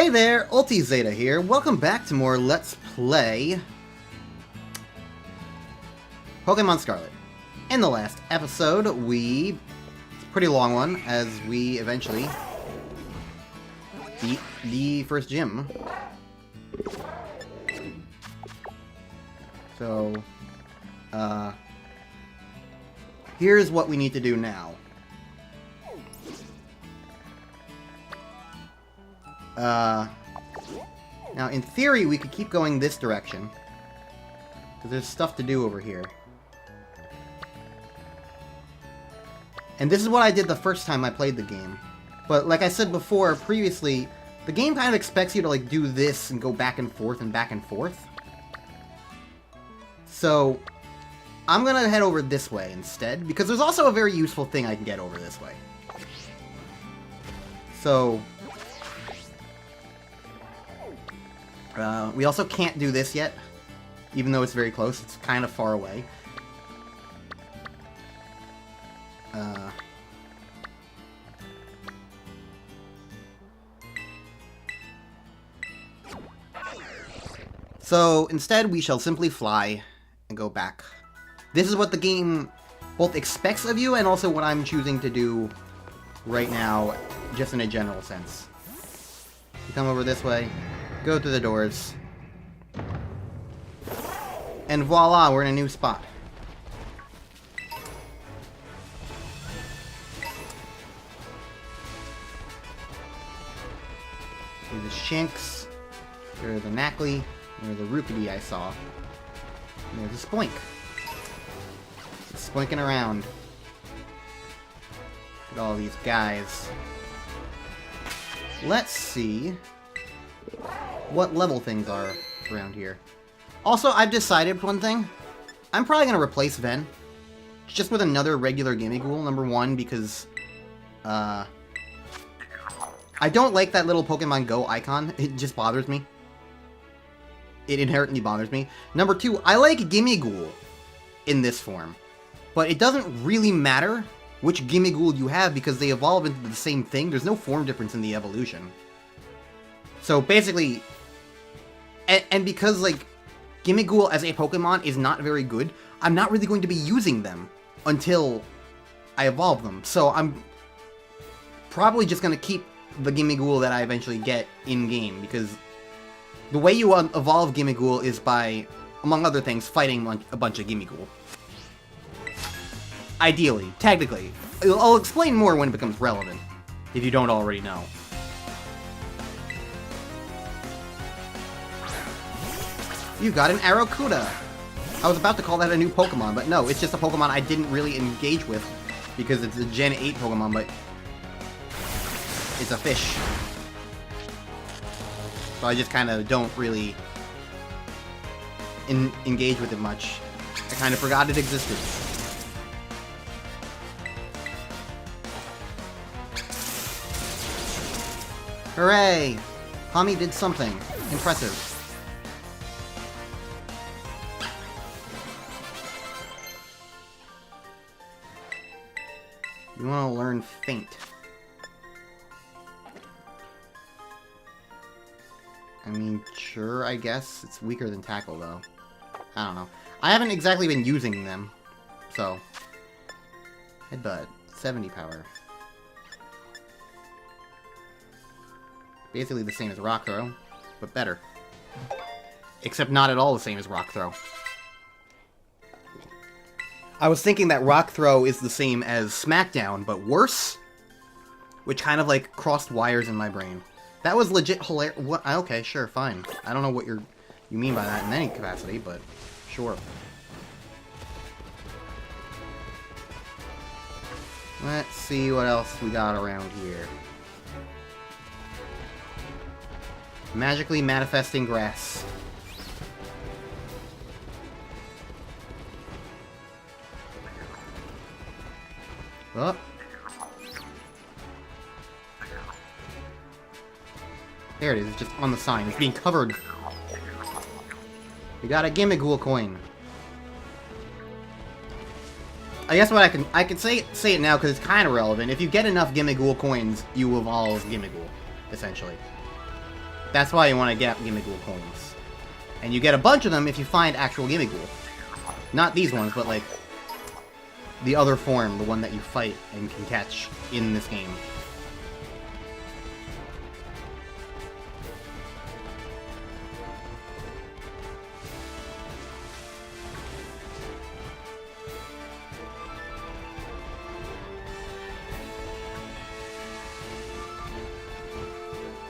Hey there, Ulti Zeta here. Welcome back to more Let's Play Pokémon Scarlet. In the last episode, it's a pretty long one, as we eventually beat the first gym. So, here's what we need to do now. Now, in theory, we could keep going this direction, because there's stuff to do over here. And this is what I did the first time I played the game. But like I said before, previously, the game kind of expects you to, like, do this and go back and forth and back and forth. So, I'm gonna head over this way instead, because there's also a very useful thing I can get over this way. So, we also can't do this yet, even though it's very close. It's kind of far away. So, instead, we shall simply fly and go back. This is what the game both expects of you, and also what I'm choosing to do right now, just in a general sense. You come over this way, go through the doors, and voila, we're in a new spot. There's the Shanks, there's the Knackley, there's the Rookity I saw, and there's a Spoink. It's spoinking around. Look at all these guys. Let's see what level things are around here. Also, I've decided one thing. I'm probably going to replace Ven just with another regular Gimmighoul, number one, because I don't like that little Pokemon Go icon. It just bothers me. It inherently bothers me. Number two, I like Gimmighoul in this form, but it doesn't really matter which Gimmighoul you have because they evolve into the same thing. There's no form difference in the evolution. So basically, and because, like, Gimmighoul as a Pokemon is not very good, I'm not really going to be using them until I evolve them. So I'm probably just going to keep the Gimmighoul that I eventually get in-game, because the way you evolve Gimmighoul is by, among other things, fighting a bunch of Gimmighoul. Ideally. Technically. I'll explain more when it becomes relevant, if you don't already know. You got an Arrokuda! I was about to call that a new Pokemon, but no, it's just a Pokemon I didn't really engage with, because it's a Gen 8 Pokemon, but it's a fish. So I just kind of don't really engage with it much. I kind of forgot it existed. Hooray! Hami did something impressive. You want to learn Faint. I mean, sure, I guess. It's weaker than Tackle, though. I don't know. I haven't exactly been using them, so. Headbutt. 70 power. Basically the same as Rock Throw, but better. Except not at all the same as Rock Throw. I was thinking that Rock Throw is the same as Smackdown, but worse? Which kind of, like, crossed wires in my brain. That was legit hilarious. What? Okay, sure, fine. I don't know what you mean by that in any capacity, but sure. Let's see what else we got around here. Magically manifesting grass. Oh. There it is, it's just on the sign. It's being covered. We got a Gimmighoul coin. I guess what I can say it now because it's kind of relevant. If you get enough Gimmighoul coins, you evolve Gimmighoul, essentially. That's why you want to get Gimmighoul coins. And you get a bunch of them if you find actual Gimmighoul. Not these ones, but like the other form, the one that you fight and can catch in this game.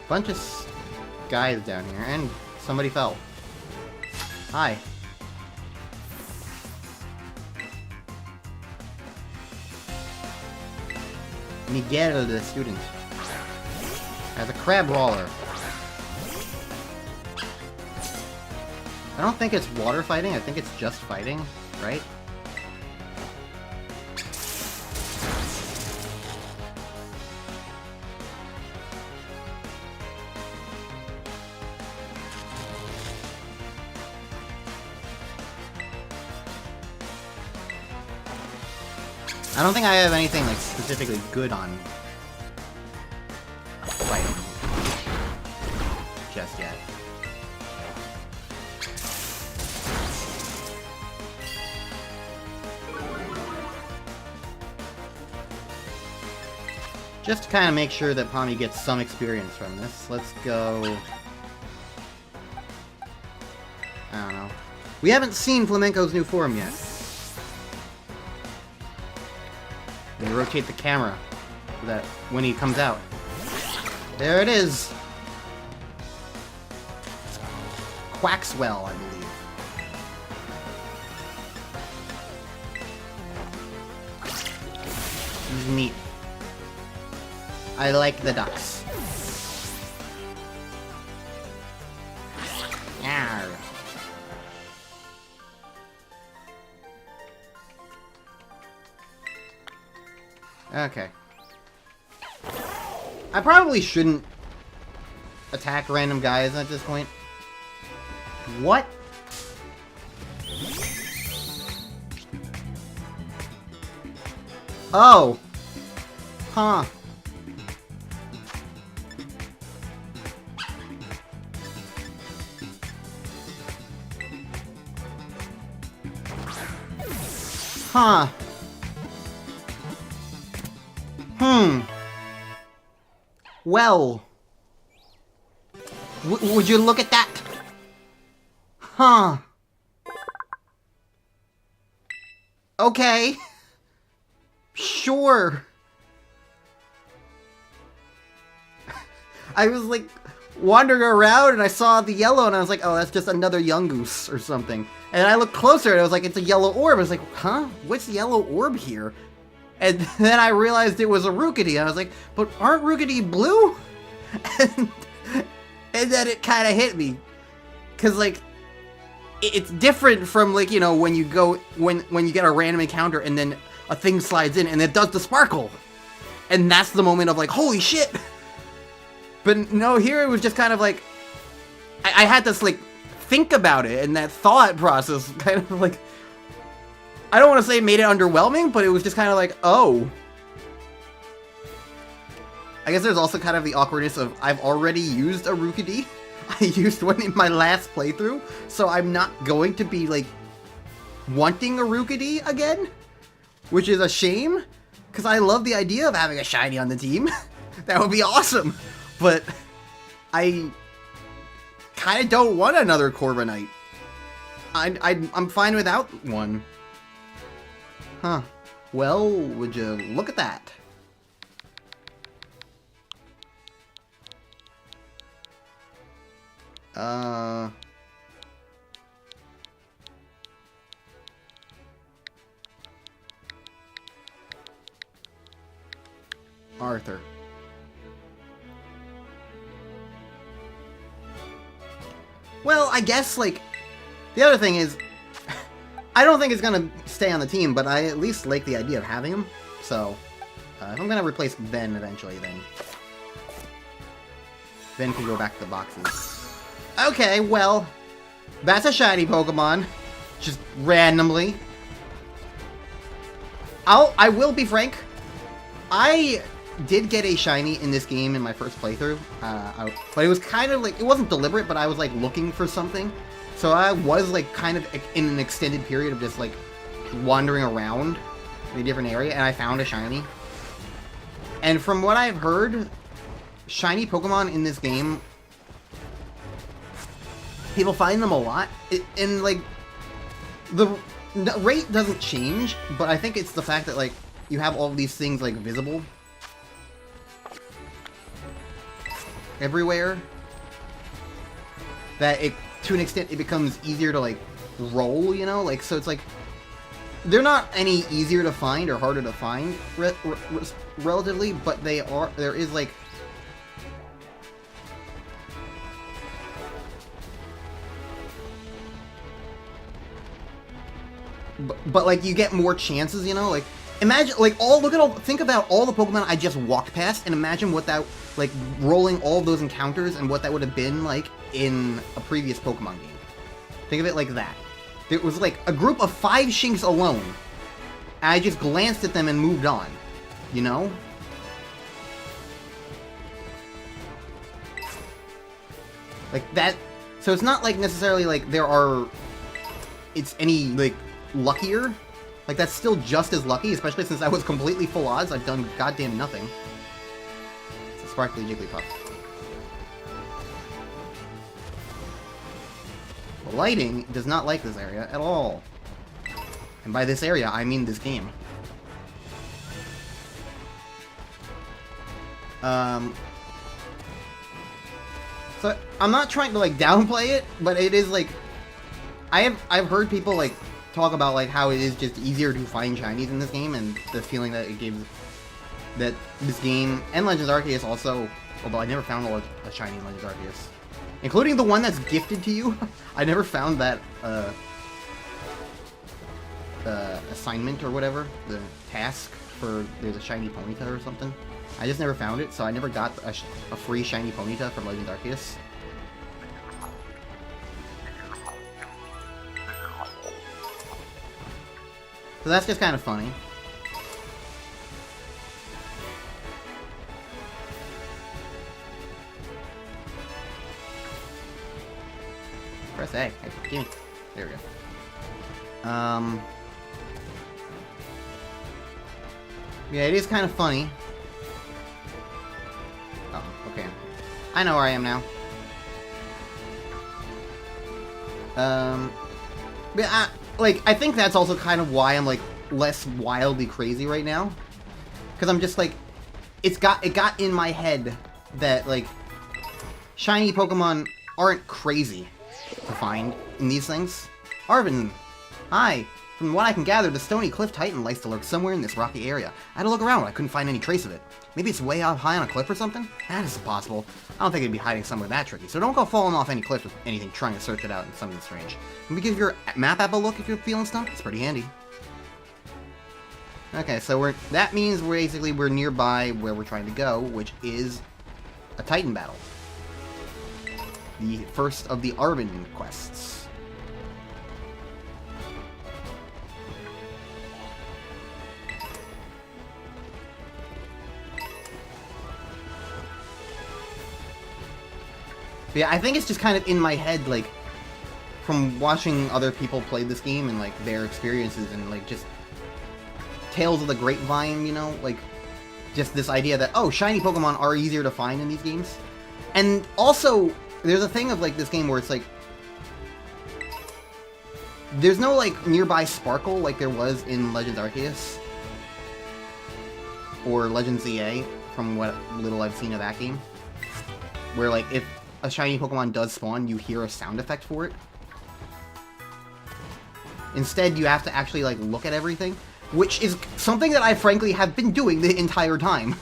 Bunch of guys down here, and somebody fell. Hi. Miguel, the student, has a crab roller. I don't think it's water fighting, I think it's just fighting, right? I don't think I have anything like specifically good on fighting just yet. Just to kind of make sure that Pommy gets some experience from this, let's go... I don't know. We haven't seen Flamenco's new form yet. And rotate the camera so that when he comes out. There it is! Quaxwell, I believe. He's neat. I like the ducks. Yarr. Okay. I probably shouldn't attack random guys at this point. What? Oh. Huh. Huh. Well. Would you look at that? Huh. Okay. Sure. I was like wandering around and I saw the yellow and I was like, oh, that's just another Yungoos or something. And I looked closer and I was like, it's a yellow orb. I was like, huh? What's the yellow orb here? And then I realized it was a Rookidee. I was like, but aren't Rookidee blue? And then it kind of hit me. Because, like, it's different from, like, you know, when you go, when you get a random encounter and then a thing slides in and it does the sparkle. And that's the moment of, like, holy shit. But no, here it was just kind of like, I had to, like, think about it. And that thought process kind of, like, I don't want to say it made it underwhelming, but it was just kind of like, oh. I guess there's also kind of the awkwardness of I've already used a Rookidee. I used one in my last playthrough, so I'm not going to be, like, wanting a Rookidee again, which is a shame, because I love the idea of having a shiny on the team. That would be awesome, but I kind of don't want another Corviknight. I'm fine without one. Huh. Well, would you look at that? Arthur. Well, I guess, like, the other thing is, I don't think it's gonna stay on the team, but I at least like the idea of having him. So, if I'm gonna replace Ben eventually, then Ben can go back to the boxes. Okay, well, that's a shiny Pokemon, just randomly. I will be frank, I did get a shiny in this game in my first playthrough, but it was kind of like, it wasn't deliberate, but I was like looking for something. So I was like kind of in an extended period of just like wandering around in a different area, and I found a shiny. And from what I've heard, shiny Pokemon in this game, people find them a lot, and like the rate doesn't change, but I think it's the fact that like you have all these things like visible everywhere, that it, to an extent, it becomes easier to like roll, you know, like, so it's like they're not any easier to find or harder to find relatively, but they are, there is like but like you get more chances, you know, like imagine like think about all the Pokemon I just walked past, and imagine what that, like, rolling all of those encounters and what that would have been like in a previous Pokemon game. Think of it like that. There was like a group of 5 Shinx alone, and I just glanced at them and moved on, you know? Like that, so it's not like necessarily like it's any like luckier. Like, that's still just as lucky, especially since I was completely full odds. I've done goddamn nothing. It's a sparkly Jigglypuff. The lighting does not like this area at all. And by this area, I mean this game. So, I'm not trying to, like, downplay it, but it is, like, I've heard people, like, talk about like how it is just easier to find shinies in this game, and the feeling that it gives, that this game and Legends Arceus also, although I never found a shiny in Legends Arceus, including the one that's gifted to you. I never found that assignment or whatever, the task for there's a shiny Ponyta or something. I just never found it, so I never got a free shiny Ponyta from Legends Arceus. So that's just kind of funny. Press A. Hey, gimme. There we go. Yeah, it is kind of funny. Oh, okay. I know where I am now. Yeah, I think that's also kind of why I'm, like, less wildly crazy right now. Because I'm just, like, it got in my head that, like, shiny Pokemon aren't crazy to find in these things. Arvin, hi. From what I can gather, the Stony Cliff Titan likes to lurk somewhere in this rocky area. I had to look around, but I couldn't find any trace of it. Maybe it's way out high on a cliff or something? That is possible. I don't think it'd be hiding somewhere that tricky, so don't go falling off any cliff with anything trying to search it out in something strange. Maybe give your map app a look if you're feeling stumped. It's pretty handy. Okay, so that means we're nearby where we're trying to go, which is a Titan battle. The first of the Arvin quests. But yeah, I think it's just kind of in my head, like, from watching other people play this game and, like, their experiences and, like, just tales of the grapevine, you know? Like, just this idea that, oh, shiny Pokemon are easier to find in these games. And also, there's a thing of, like, this game where it's, like, there's no, like, nearby sparkle like there was in Legends Arceus. Or Legends ZA, from what little I've seen of that game. Where, like, if a shiny Pokemon does spawn, you hear a sound effect for it. Instead, you have to actually, like, look at everything, which is something that I frankly have been doing the entire time.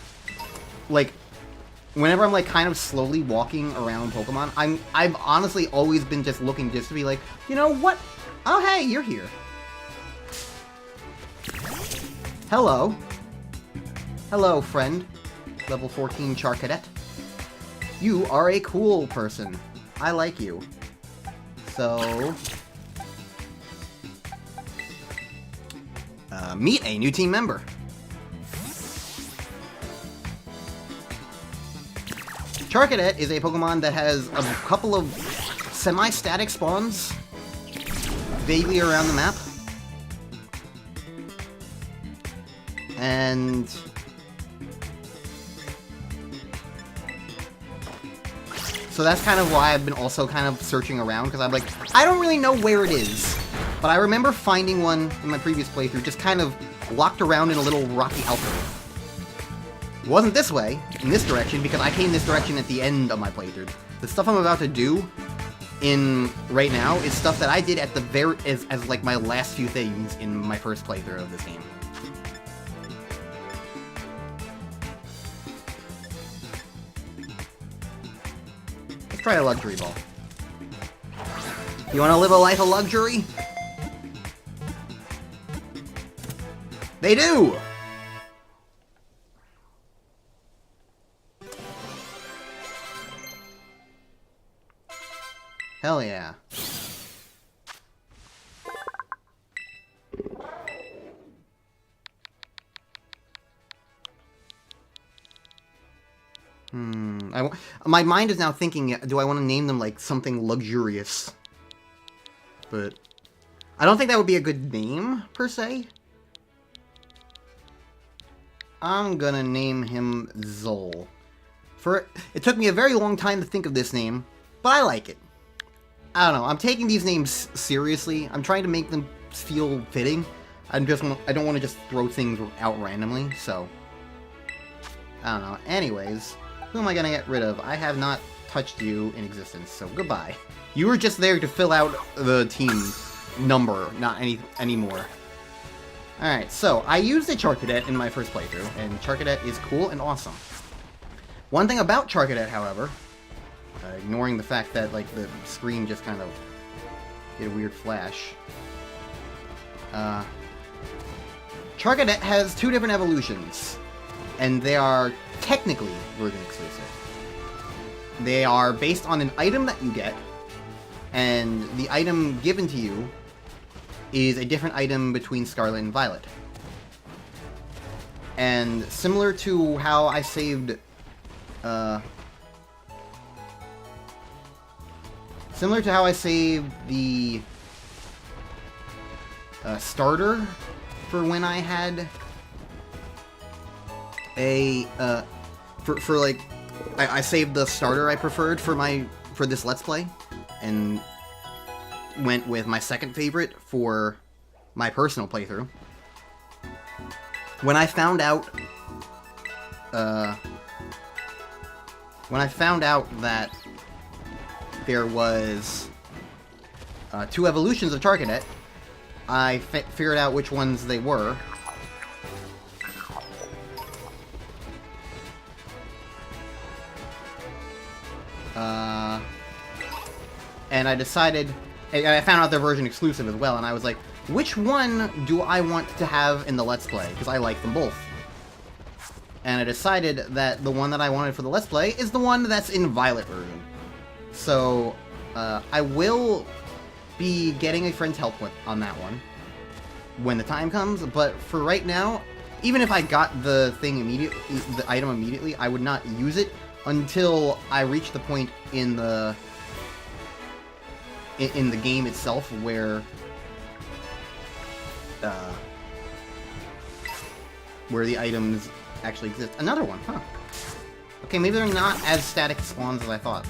Like, whenever I'm, like, kind of slowly walking around Pokemon, I've honestly always been just looking just to be like, you know what? Oh, hey, you're here. Hello. Hello, friend. Level 14 Charcadet. You are a cool person. I like you. So, meet a new team member. Charcadet is a Pokemon that has a couple of semi-static spawns vaguely around the map. And so that's kind of why I've been also kind of searching around, because I'm like, I don't really know where it is. But I remember finding one in my previous playthrough, just kind of locked around in a little rocky alcove. It wasn't this way, in this direction, because I came this direction at the end of my playthrough. The stuff I'm about to do right now is stuff that I did at the very as like my last few things in my first playthrough of this game. Let's try a luxury ball. You want to live a life of luxury? They do! Hell yeah. My mind is now thinking, do I want to name them like something luxurious? But I don't think that would be a good name, per se. I'm gonna name him Zol. It took me a very long time to think of this name, but I like it. I don't know, I'm taking these names seriously. I'm trying to make them feel fitting. I don't want to just throw things out randomly, so I don't know. Anyways, who am I gonna get rid of? I have not touched you in existence, so goodbye. You were just there to fill out the team number, not anymore. Alright, so I used a Charcadet in my first playthrough, and Charcadet is cool and awesome. One thing about Charcadet, however, ignoring the fact that like the screen just kind of did a weird flash, Charcadet has two different evolutions, and they are technically version exclusive. They are based on an item that you get, and the item given to you is a different item between Scarlet and Violet. And similar to how I saved, the starter for when I had a, I saved the starter I preferred for this Let's Play, and went with my second favorite for my personal playthrough. When I found out that there was two evolutions of Charcadet, I figured out which ones they were. And I decided, and I found out their version exclusive as well, and I was like, which one do I want to have in the Let's Play? Because I like them both. And I decided that the one that I wanted for the Let's Play is the one that's in Violet version. So, I will be getting a friend's help on that one when the time comes, but for right now, even if I got the item immediately, I would not use it until I reach the point in the game itself where the items actually exist. Another one, huh? Okay, maybe they're not as static spawns as I thought.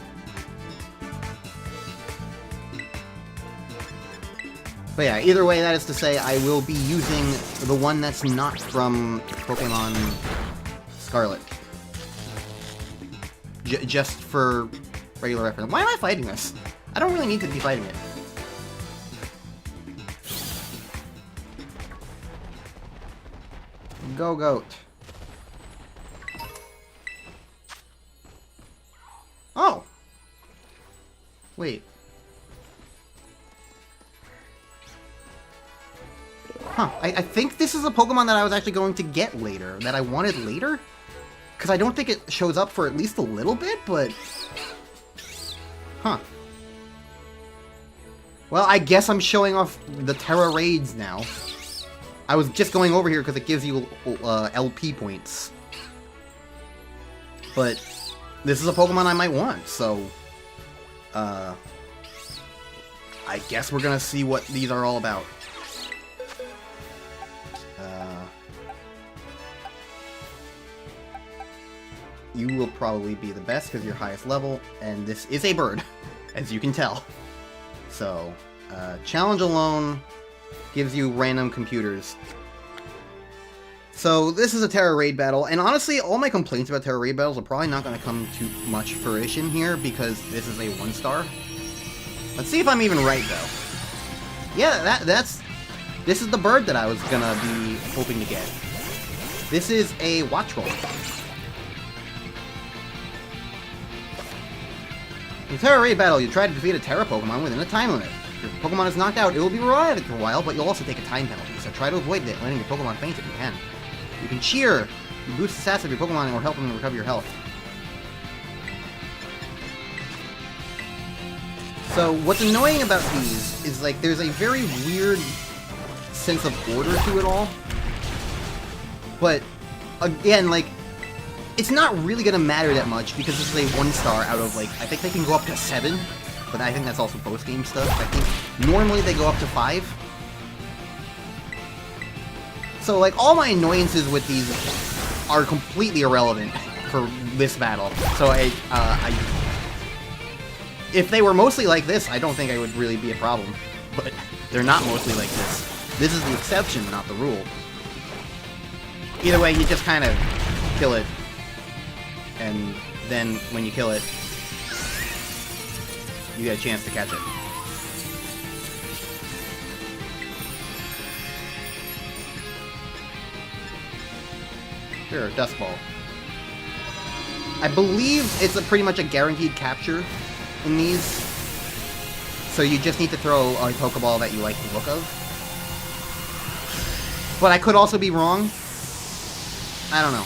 But yeah, either way, that is to say, I will be using the one that's not from Pokemon Scarlet. Just for regular reference. Why am I fighting this? I don't really need to be fighting it. Go Goat. Oh! Wait. Huh. I think this is a Pokemon that I was actually going to get later, that I wanted later? Because I don't think it shows up for at least a little bit, but... Huh. Well, I guess I'm showing off the Terra raids now. I was just going over here because it gives you LP points. But this is a Pokemon I might want, so I guess we're gonna see what these are all about. You will probably be the best because you're highest level, and this is a bird, as you can tell. So, challenge alone gives you random computers. So, this is a Terra Raid battle, and honestly, all my complaints about Terra Raid battles are probably not going to come to much fruition here, because this is a 1-star. Let's see if I'm even right, though. Yeah, this is the bird that I was going to be hoping to get. This is a Watchroll. In Terra Raid battle, you try to defeat a Terra Pokemon within a time limit. If your Pokemon is knocked out, it will be revived after a while, but you'll also take a time penalty, so try to avoid it, letting your Pokemon faint if you can. You can cheer! You boost the stats of your Pokemon or help them recover your health. So, what's annoying about these is, like, there's a very weird sense of order to it all. But, again, like, it's not really going to matter that much because this is a 1-star out of, like, I think they can go up to 7, but I think that's also post-game stuff. I think normally they go up to 5. So, like, all my annoyances with these are completely irrelevant for this battle. So, if they were mostly like this, I don't think I would really be a problem. But they're not mostly like this. This is the exception, not the rule. Either way, you just kind of kill it. And then, when you kill it, you get a chance to catch it. Sure, Dust Ball. I believe it's pretty much a guaranteed capture in these. So you just need to throw a Pokeball that you like the look of. But I could also be wrong. I don't know.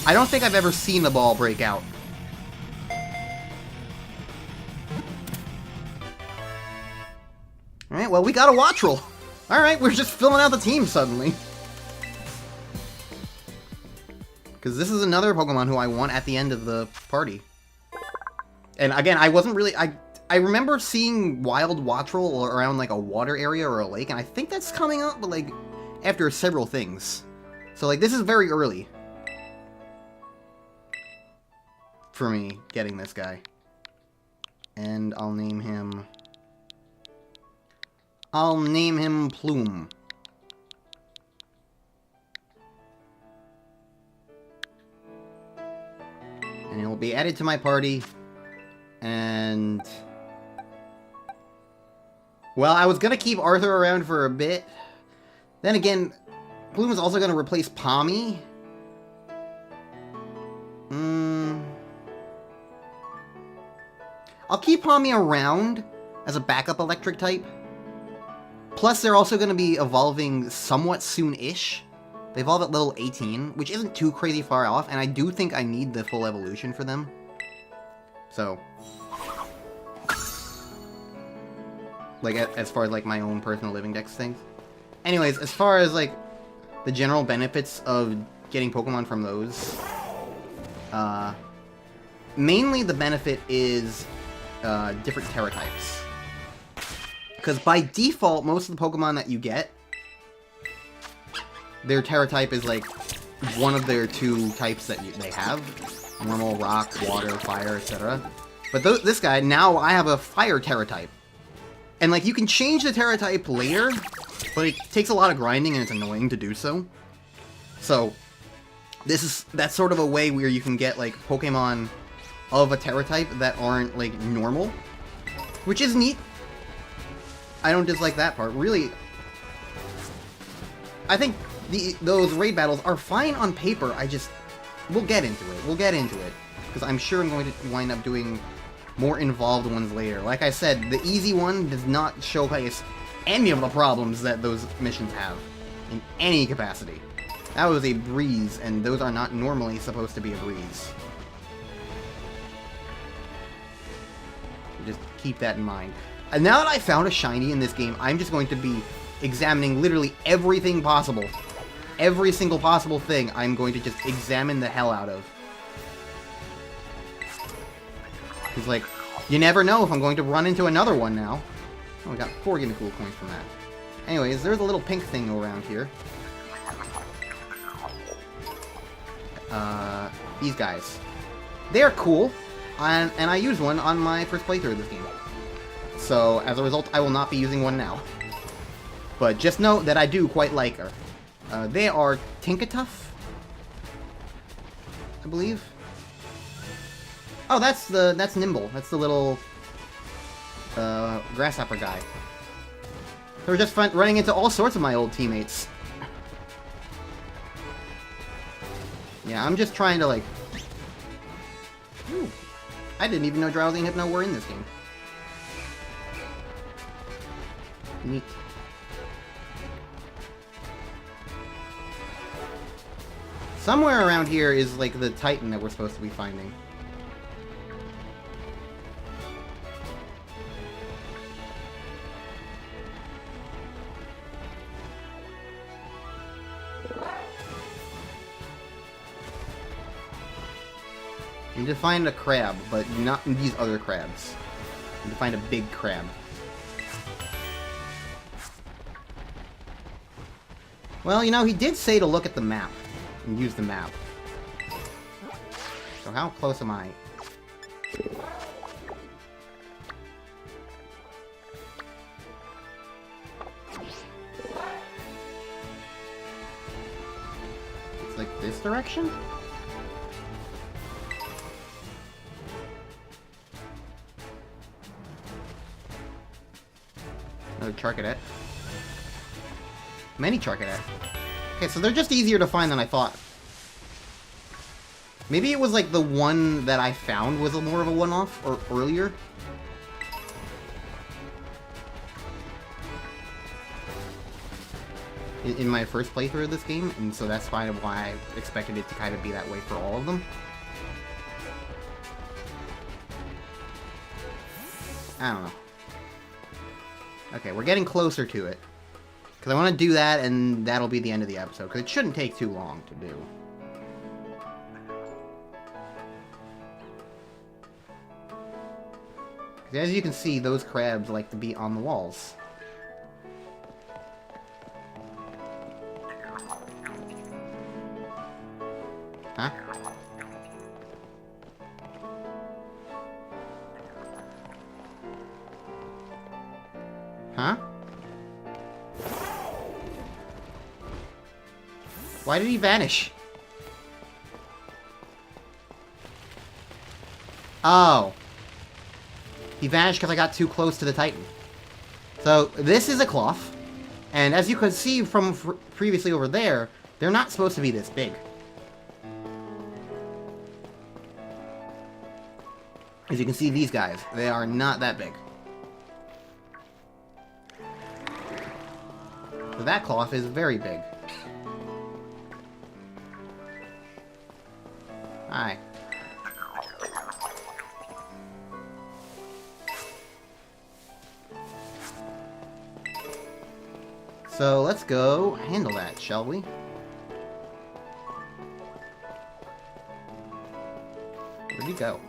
I don't think I've ever seen the ball break out. Alright, well, we got a Watchroll. Alright, we're just filling out the team suddenly. Because this is another Pokemon who I want at the end of the party. And again, I wasn't really... I remember seeing wild Watchroll around, like, a water area or a lake, and I think that's coming up, but, like, after several things. So, like, this is very early for me getting this guy. And I'll name him Plume. And he'll be added to my party. And well, I was gonna keep Arthur around for a bit. Then again, Plume is also gonna replace Palmy. I'll keep Palmy around as a backup electric type. Plus, they're also going to be evolving somewhat soon-ish. They evolve at level 18, which isn't too crazy far off, and I do think I need the full evolution for them. So, like, as far as, like, my own personal living dex things. Anyways, as far as, like, the general benefits of getting Pokemon from those, mainly the benefit is different Terra types. Because by default, most of the Pokemon that you get, their Terra type is like one of their 2 types that they have. Normal, rock, water, fire, etc. But this guy, now I have a fire Terra type. And like, you can change the Terra type later, but it takes a lot of grinding and it's annoying to do so. So, that's sort of a way where you can get like Pokemon of a Terra type that aren't, like, normal. Which is neat. I don't dislike that part. Really, I think those raid battles are fine on paper. We'll get into it. We'll get into it. Because I'm sure I'm going to wind up doing more involved ones later. Like I said, the easy one does not showcase any of the problems that those missions have. In any capacity. That was a breeze, and those are not normally supposed to be a breeze. Just keep that in mind. And now that I found a shiny in this game, I'm just going to be examining literally everything possible. Every single possible thing I'm going to just examine the hell out of. Because, like, you never know if I'm going to run into another one now. Oh, we got 4 Gimme Cool coins from that. Anyways, there's a little pink thing around here. These guys. They're cool, and I used one on my first playthrough of this game. So, as a result, I will not be using one now. But just know that I do quite like her. They are Tinkatuff, I believe. Oh, that's Nimble. That's the little grasshopper guy. They were just running into all sorts of my old teammates. Yeah, I'm just trying to, like... Ooh, I didn't even know Drowsy and Hypno were in this game. Neat. Somewhere around here is, like, the Titan that we're supposed to be finding. You need to find a crab, but not these other crabs. You need to find a big crab. Well, you know, he did say to look at the map. And use the map. So how close am I? It's like this direction? Another Charcadet. Many Charcadet. Okay, so they're just easier to find than I thought. Maybe it was like the one that I found was more of a one-off, or earlier. In my first playthrough of this game, and so that's why I expected it to kind of be that way for all of them. I don't know. Okay, we're getting closer to it. Because I want to do that, and that'll be the end of the episode. Because it shouldn't take too long to do. Because as you can see, those crabs like to be on the walls. Huh? Huh? Why did he vanish? Oh. He vanished because I got too close to the Titan. So, this is a cloth. And as you could see from previously over there, they're not supposed to be this big. As you can see, these guys, they are not that big. So that cloth is very big. Hi. So let's go handle that, shall we? Where'd he go?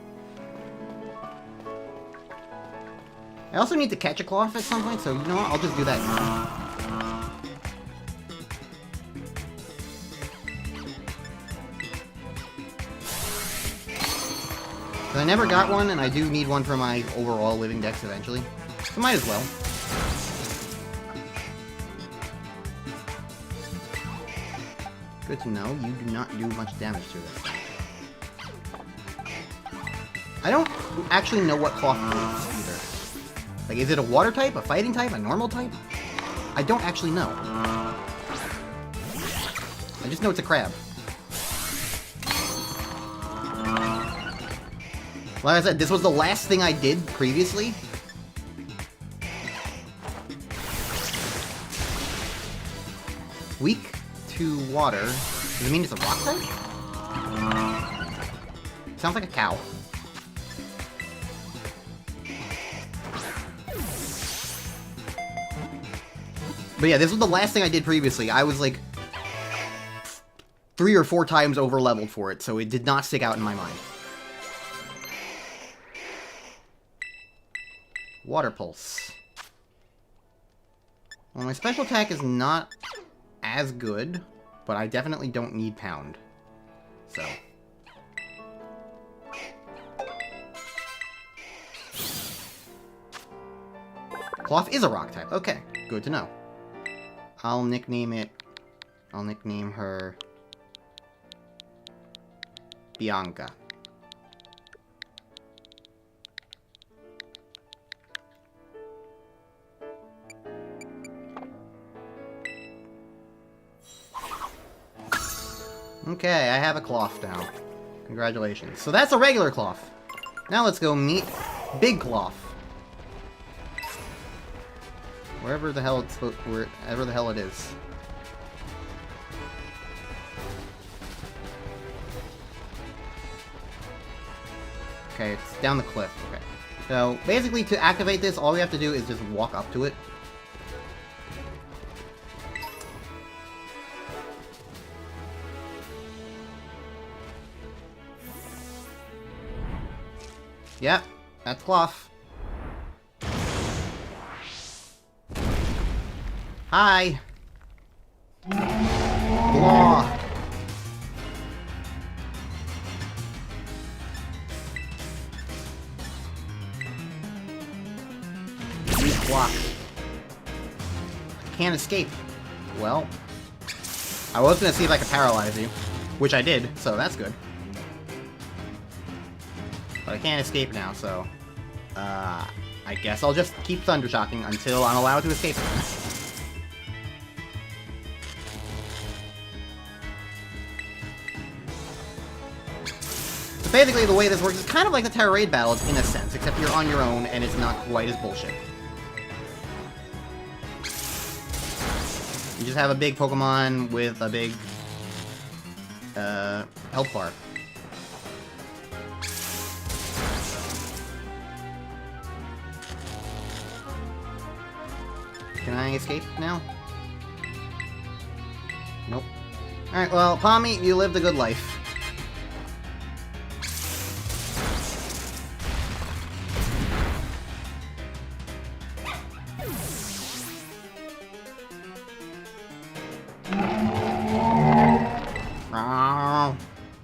I also need to catch a cloth at some point, so you know what? I'll just do that now. I never got one, and I do need one for my overall living dex eventually. So might as well. Good to know, you do not do much damage to this. I don't actually know what cloth is either. Like, is it a water type, a fighting type, a normal type? I don't actually know. I just know it's a crab. Like I said, this was the last thing I did previously. Weak to water. Does it mean it's a rock type? Sounds like a cow. But yeah, this was the last thing I did previously. I was like 3 or 4 times over leveled for it, so it did not stick out in my mind. Water Pulse. Well, my special attack is not as good, but I definitely don't need Pound. So. Cloth is a rock type. Okay, good to know. I'll nickname her Bianca. Okay, I have a cloth now. Congratulations. So that's a regular cloth. Now let's go meet Big Cloth. Wherever the hell it is. Okay, it's down the cliff. Okay. So, basically, to activate this, all we have to do is just walk up to it. Yep, that's Cloth. Hi! Blah! Use block. I can't escape. Well, I was gonna see if I could paralyze you, which I did, so that's good. But I can't escape now, so I guess I'll just keep Thundershocking until I'm allowed to escape it. So basically, the way this works is kind of like the Terra Raid battles in a sense, except you're on your own and it's not quite as bullshit. You just have a big Pokemon with a big health bar. Can I escape now? Nope. Alright, well, Pommy, you lived a good life.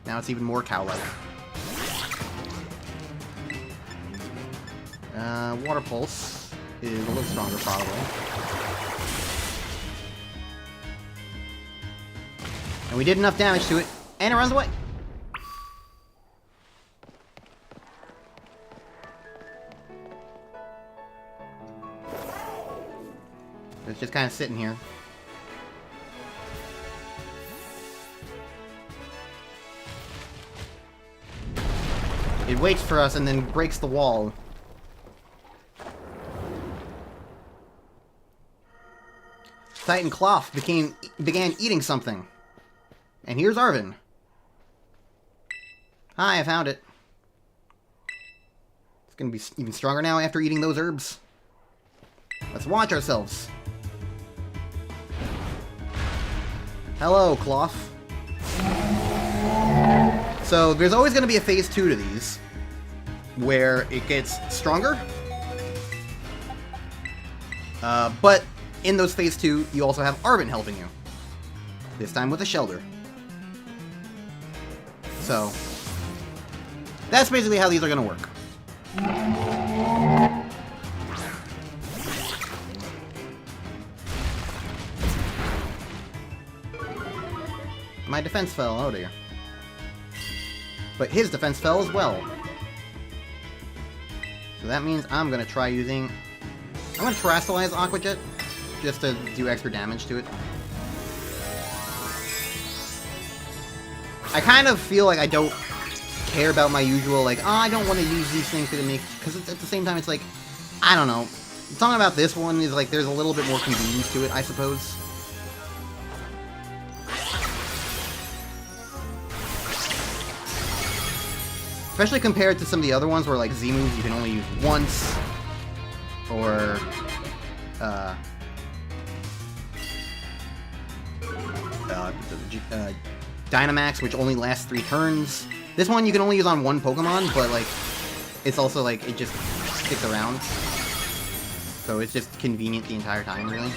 Now it's even more cow-like. Water Pulse is a little stronger, probably. And we did enough damage to it, and it runs away! It's just kind of sitting here. It waits for us and then breaks the wall. Titan Cloth began eating something. And here's Arvin. Hi, I found it. It's gonna be even stronger now after eating those herbs. Let's watch ourselves. Hello, Cloth. So, there's always going to be a Phase 2 to these, where it gets stronger. But in those Phase 2, you also have Arvin helping you. This time with a Shelter. So, that's basically how these are going to work. My defense fell, oh dear. But his defense fell as well. So that means I'm gonna try using... I'm gonna Terrasilize Aqua Jet, just to do extra damage to it. I kind of feel like I don't care about my usual, like, oh, I don't want to use these things to make... Because at the same time, it's like, I don't know. Something about this one is like, there's a little bit more convenience to it, I suppose. Especially compared to some of the other ones where, like, Z-moves you can only use once. Or, Dynamax, which only lasts 3 turns. This one you can only use on one Pokemon, but, like, it's also, like, it just sticks around. So it's just convenient the entire time, really.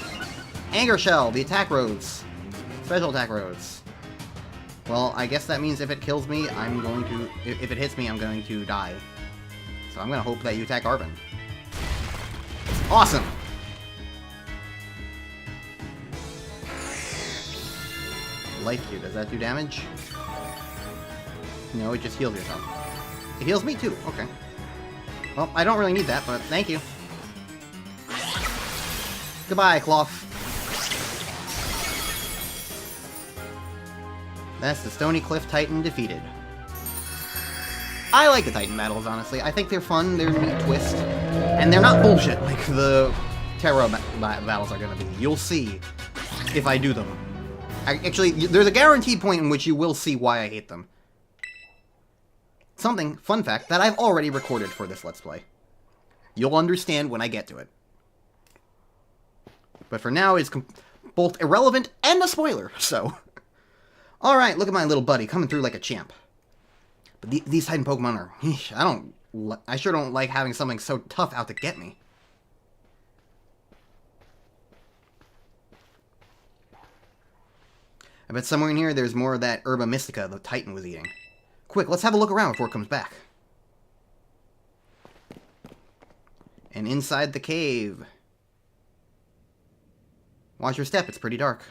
Anger Shell, the attack rose. Special attack rose. Well, I guess that means if it kills me, I'm going to... If it hits me, I'm going to die. So I'm going to hope that you attack Arvin. Awesome! Life Cube, does that do damage? No, it just heals yourself. It heals me too, okay. Well, I don't really need that, but thank you. Goodbye, Cloth. That's the Stony Cliff Titan defeated. I like the Titan battles, honestly. I think they're fun, they're a neat twist. And they're not bullshit like the Terra battles are gonna be. You'll see if I do them. Actually, there's a guaranteed point in which you will see why I hate them. Something, fun fact, that I've already recorded for this Let's Play. You'll understand when I get to it. But for now, it's both irrelevant and a spoiler, so... Alright, look at my little buddy, coming through like a champ. But these Titan Pokemon are... I sure don't like having something so tough out to get me. I bet somewhere in here there's more of that Herba Mystica the Titan was eating. Quick, let's have a look around before it comes back. And inside the cave. Watch your step, it's pretty dark.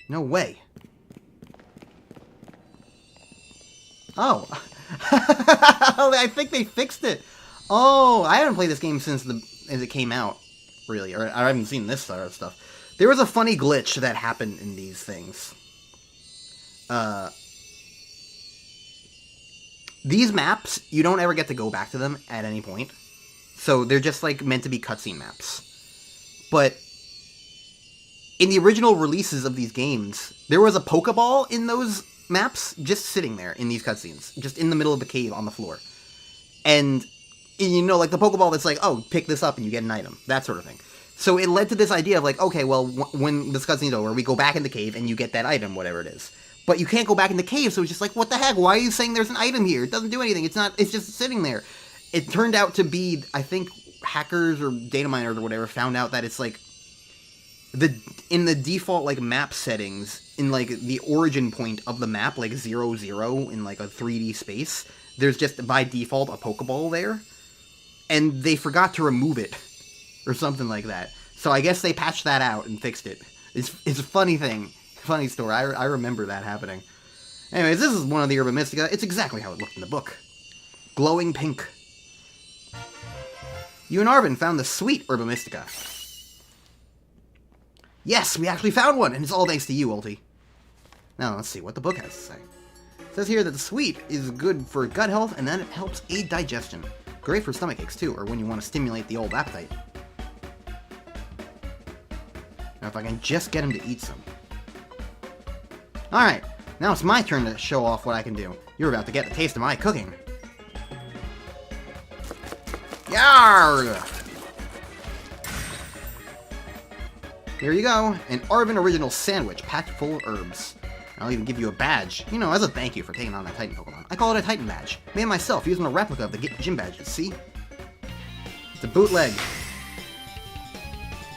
No way. Oh. I think they fixed it. Oh, I haven't played this game since it came out, really. Or I haven't seen this sort of stuff. There was a funny glitch that happened in these things. These maps, you don't ever get to go back to them at any point. So they're just, like, meant to be cutscene maps. But in the original releases of these games, there was a Pokeball in those maps just sitting there in these cutscenes. Just in the middle of the cave on the floor. And, you know, like the Pokeball that's like, oh, pick this up and you get an item. That sort of thing. So it led to this idea of like, okay, well, when this cutscene's over, we go back in the cave and you get that item, whatever it is. But you can't go back in the cave, so it's just like, what the heck? Why are you saying there's an item here? It doesn't do anything. It's just sitting there. It turned out to be, I think, hackers or data miners or whatever found out that it's like, in the default, like, map settings, in, like, the origin point of the map, like, 0, 0, in, like, a 3D space, there's just, by default, a Pokeball there. And they forgot to remove it. Or something like that. So I guess they patched that out and fixed it. It's a funny thing. Funny story. I remember that happening. Anyways, this is one of the Herba Mystica. It's exactly how it looked in the book. Glowing pink. You and Arvin found the sweet Herba Mystica. Yes, we actually found one, and it's all thanks to you, Ulti. Now, let's see what the book has to say. It says here that the sweet is good for gut health, and then it helps aid digestion. Great for stomach aches, too, or when you want to stimulate the old appetite. Now, if I can just get him to eat some. Alright, now it's my turn to show off what I can do. You're about to get a taste of my cooking. Yarr! Here you go, an Arvin original sandwich packed full of herbs. I'll even give you a badge, you know, as a thank you for taking on that Titan Pokemon. I call it a Titan badge. Made myself using a replica of the gym badges, see? It's a bootleg.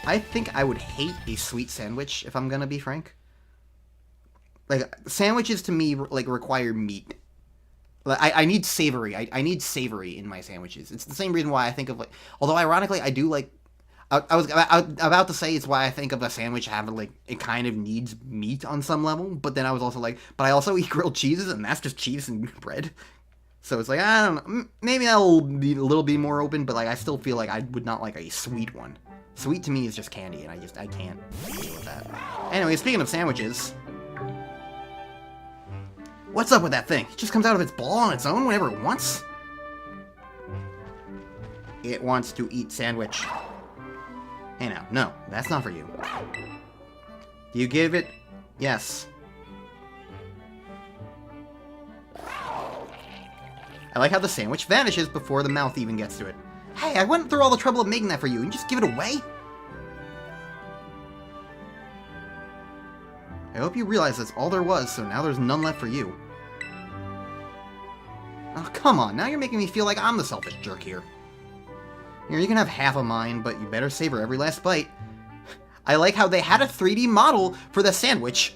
I think I would hate a sweet sandwich, if I'm gonna be frank. Like, sandwiches to me, like, require meat. Like, I need savory. I need savory in my sandwiches. It's the same reason why I think of, like... Although, ironically, I do, like... I was about to say it's why I think of a sandwich having, like, it kind of needs meat on some level, but then I was also like, but I also eat grilled cheeses, and that's just cheese and bread. So it's like, I don't know, maybe I'll be a little bit more open, but, like, I still feel like I would not like a sweet one. Sweet to me is just candy, and I can't deal with that. Anyway, speaking of sandwiches... What's up with that thing? It just comes out of its ball on its own whenever it wants? It wants to eat sandwich. Hey now, no, that's not for you. Do you give it? Yes. I like how the sandwich vanishes before the mouth even gets to it. Hey, I went through all the trouble of making that for you, and you just give it away? I hope you realize that's all there was, so now there's none left for you. Oh, come on. Now you're making me feel like I'm the selfish jerk here. Here, you can have half of mine, but you better savor every last bite. I like how they had a 3D model for the sandwich,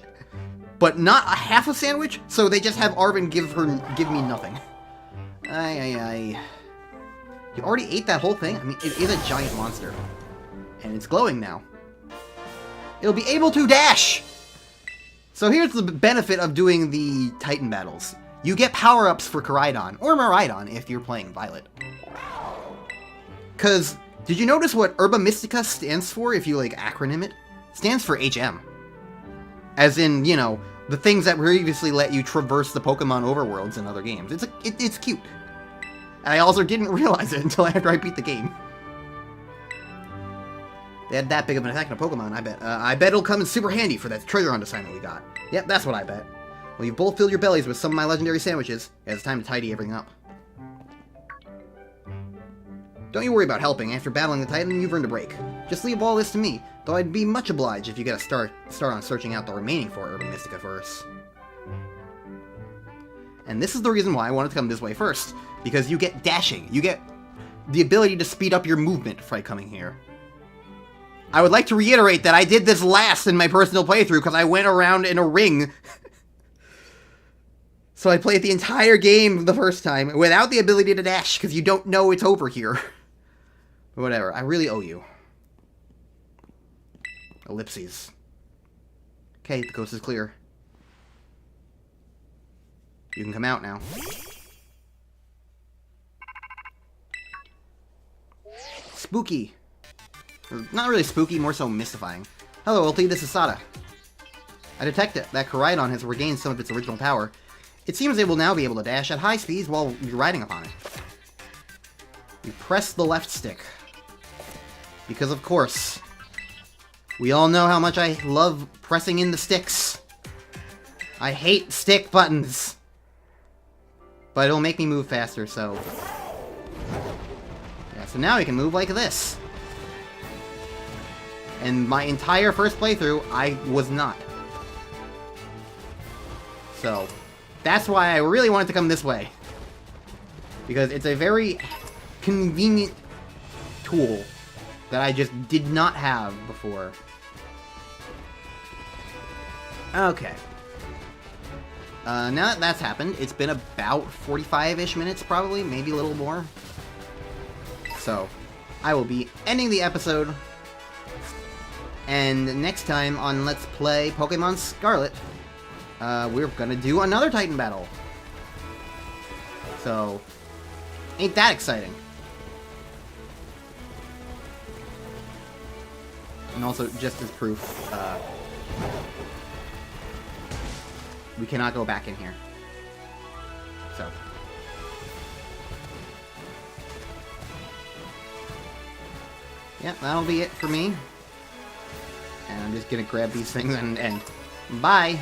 but not a half a sandwich, so they just have Arvin give me nothing. Ay. You already ate that whole thing? I mean, it is a giant monster. And it's glowing now. It'll be able to dash! So here's the benefit of doing the Titan battles. You get power-ups for Koraidon, or Miraidon if you're playing Violet. Cause, did you notice what Herba Mystica stands for if you, like, acronym it? It stands for HM. As in, you know, the things that previously let you traverse the Pokemon overworlds in other games. It's cute. And I also didn't realize it until after I beat the game. They had that big of an effect on a Pokemon, I bet. I bet it'll come in super handy for that treasure hunt assignment we got. Yep, that's what I bet. Well, you've both filled your bellies with some of my legendary sandwiches. It's time to tidy everything up. Don't you worry about helping. After battling the Titan, you've earned a break. Just leave all this to me, though I'd be much obliged if you get a start on searching out the remaining 4 Herba Mystica first. And this is the reason why I wanted to come this way first. Because you get dashing. You get the ability to speed up your movement by coming here. I would like to reiterate that I did this last in my personal playthrough because I went around in a ring. So I played the entire game the first time without the ability to dash because you don't know it's over here. But whatever, I really owe you. Ellipses. Okay, the coast is clear. You can come out now. Spooky. Or, not really spooky, more so mystifying. Hello, Ulti, this is Sada. I detect that Koraidon has regained some of its original power. It seems it will now be able to dash at high speeds while you're riding upon it. You press the left stick. Because of course, we all know how much I love pressing in the sticks. I hate stick buttons. But it'll make me move faster, so... yeah, so now we can move like this. And my entire first playthrough, I was not. So, that's why I really wanted to come this way. Because it's a very convenient tool that I just did not have before. Okay. Now that that's happened, it's been about 45-ish minutes, probably, maybe a little more. So, I will be ending the episode. And next time on Let's Play Pokemon Scarlet, we're gonna do another Titan battle. So, ain't that exciting? And also, just as proof, we cannot go back in here. So. Yeah, that'll be it for me. And I'm just gonna grab these things and bye!